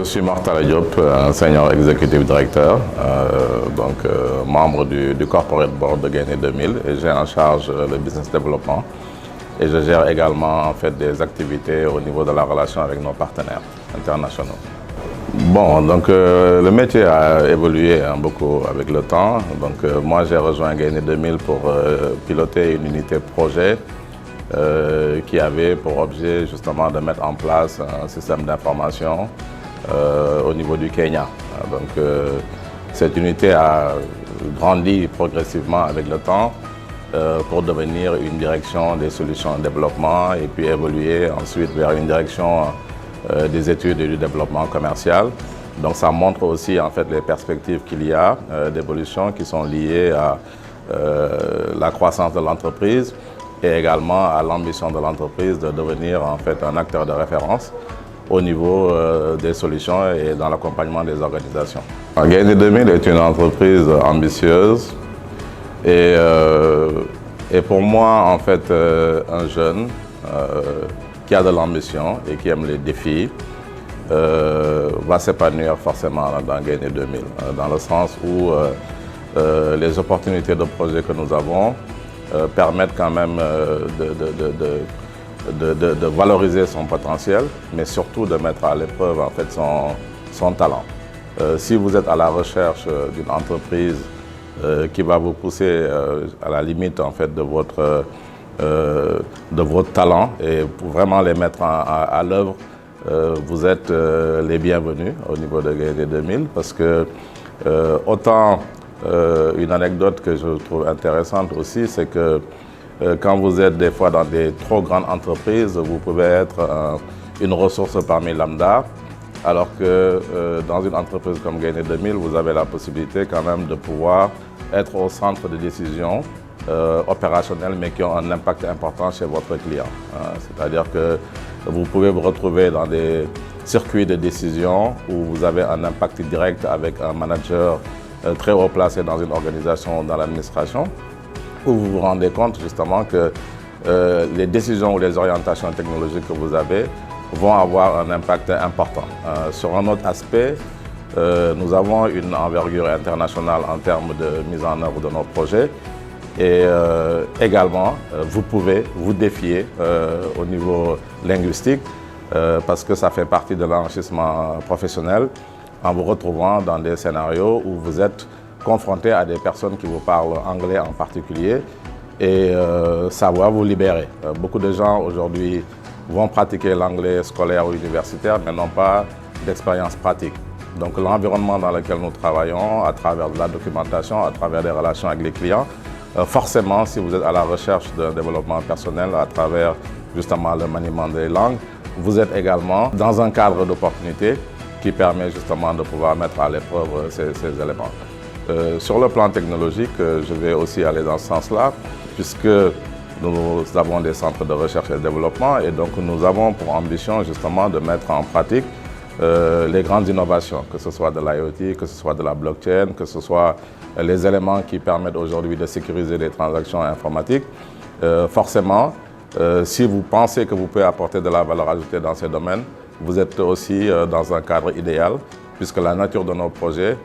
Je suis Martin Diop, senior executive director, membre du corporate board de Gaïndé 2000 et j'ai en charge le business development et je gère également en fait des activités au niveau de la relation avec nos partenaires internationaux. Bon, donc le métier a évolué beaucoup avec le temps. Donc moi j'ai rejoint Gaïndé 2000 pour piloter une unité projet qui avait pour objet justement de mettre en place un système d'information au niveau du Kenya. Donc cette unité a grandi progressivement avec le temps pour devenir une direction des solutions de développement et puis évoluer ensuite vers une direction des études et du développement commercial. Donc ça montre aussi en fait les perspectives qu'il y a d'évolution qui sont liées à la croissance de l'entreprise et également à l'ambition de l'entreprise de devenir en fait un acteur de référence au niveau des solutions et dans l'accompagnement des organisations. Gaïndé 2000 est une entreprise ambitieuse et pour moi en fait un jeune qui a de l'ambition et qui aime les défis va s'épanouir forcément dans Gaïndé 2000, dans le sens où les opportunités de projet que nous avons permettent quand même de valoriser son potentiel, mais surtout de mettre à l'épreuve en fait son talent. Si vous êtes à la recherche d'une entreprise qui va vous pousser à la limite en fait de votre talent et pour vraiment les mettre à l'œuvre, vous êtes les bienvenus au niveau de Gaïndé 2000 parce que autant une anecdote que je trouve intéressante aussi, c'est que quand vous êtes des fois dans des trop grandes entreprises, vous pouvez être une ressource parmi lambda, alors que dans une entreprise comme Gaïndé 2000, vous avez la possibilité quand même de pouvoir être au centre des décisions opérationnelles, mais qui ont un impact important chez votre client. C'est-à-dire que vous pouvez vous retrouver dans des circuits de décision où vous avez un impact direct avec un manager très haut placé dans une organisation ou dans l'administration, où vous vous rendez compte justement que les décisions ou les orientations technologiques que vous avez vont avoir un impact important. Sur un autre aspect, nous avons une envergure internationale en termes de mise en œuvre de nos projets et également vous pouvez vous défier au niveau linguistique parce que ça fait partie de l'enrichissement professionnel en vous retrouvant dans des scénarios où vous êtes confronté à des personnes qui vous parlent anglais en particulier et ça va vous libérer. Beaucoup de gens aujourd'hui vont pratiquer l'anglais scolaire ou universitaire mais n'ont pas d'expérience pratique. Donc l'environnement dans lequel nous travaillons, à travers de la documentation, à travers des relations avec les clients, forcément si vous êtes à la recherche d'un développement personnel à travers justement le maniement des langues, vous êtes également dans un cadre d'opportunité qui permet justement de pouvoir mettre à l'épreuve ces éléments. Sur le plan technologique, je vais aussi aller dans ce sens-là, puisque nous avons des centres de recherche et de développement et donc nous avons pour ambition justement de mettre en pratique les grandes innovations, que ce soit de l'IoT, que ce soit de la blockchain, que ce soit les éléments qui permettent aujourd'hui de sécuriser les transactions informatiques. Forcément, si vous pensez que vous pouvez apporter de la valeur ajoutée dans ces domaines, vous êtes aussi dans un cadre idéal, puisque la nature de nos projets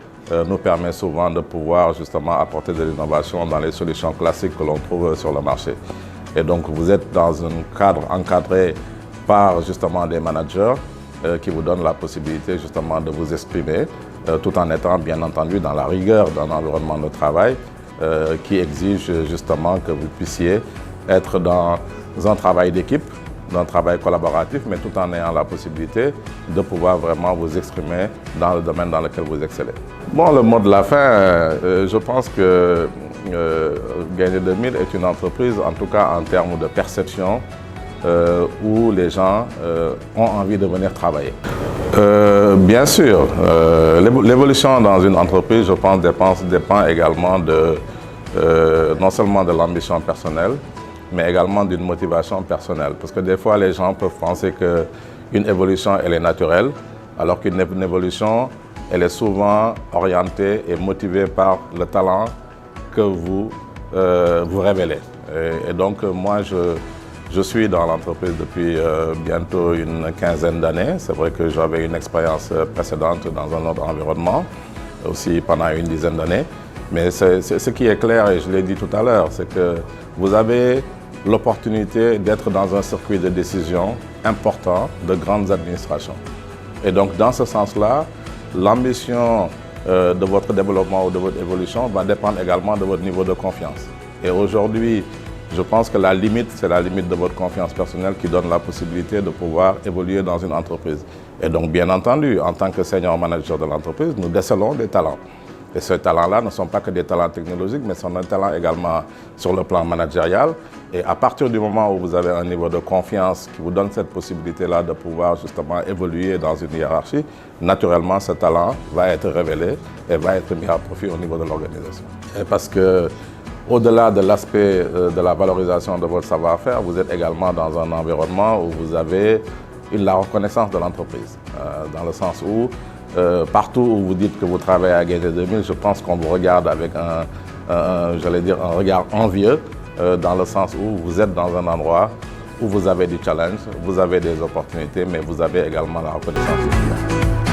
nous permet souvent de pouvoir justement apporter de l'innovation dans les solutions classiques que l'on trouve sur le marché. Et donc vous êtes dans un cadre encadré par justement des managers qui vous donnent la possibilité justement de vous exprimer, tout en étant bien entendu dans la rigueur d'un environnement de travail qui exige justement que vous puissiez être dans un travail d'équipe, d'un travail collaboratif, mais tout en ayant la possibilité de pouvoir vraiment vous exprimer dans le domaine dans lequel vous excellez. Bon, le mot de la fin, je pense que Gaïndé 2000 est une entreprise, en tout cas en termes de perception, où les gens ont envie de venir travailler. Bien sûr, l'évolution dans une entreprise, je pense, dépend également non seulement de l'ambition personnelle, mais également d'une motivation personnelle. Parce que des fois, les gens peuvent penser qu'une évolution, elle est naturelle, alors qu'une évolution, elle est souvent orientée et motivée par le talent que vous révélez. Et donc, moi, Je suis dans l'entreprise depuis bientôt une quinzaine d'années. C'est vrai que j'avais une expérience précédente dans un autre environnement, aussi pendant une dizaine d'années. Mais ce qui est clair, et je l'ai dit tout à l'heure, c'est que vous avez l'opportunité d'être dans un circuit de décision important de grandes administrations. Et donc, dans ce sens-là, l'ambition de votre développement ou de votre évolution va dépendre également de votre niveau de confiance. Et aujourd'hui, je pense que la limite, c'est la limite de votre confiance personnelle qui donne la possibilité de pouvoir évoluer dans une entreprise. Et donc, bien entendu, en tant que senior manager de l'entreprise, nous décelons des talents. Et ces talents-là ne sont pas que des talents technologiques, mais sont des talents également sur le plan managérial. Et à partir du moment où vous avez un niveau de confiance qui vous donne cette possibilité-là de pouvoir justement évoluer dans une hiérarchie, naturellement, ce talent va être révélé et va être mis à profit au niveau de l'organisation. Et parce que, au-delà de l'aspect de la valorisation de votre savoir-faire, vous êtes également dans un environnement où vous avez la reconnaissance de l'entreprise, dans le sens où partout où vous dites que vous travaillez à Gainey 2000, je pense qu'on vous regarde avec j'allais dire, un regard envieux, dans le sens où vous êtes dans un endroit où vous avez du challenge, vous avez des opportunités, mais vous avez également la reconnaissance du client.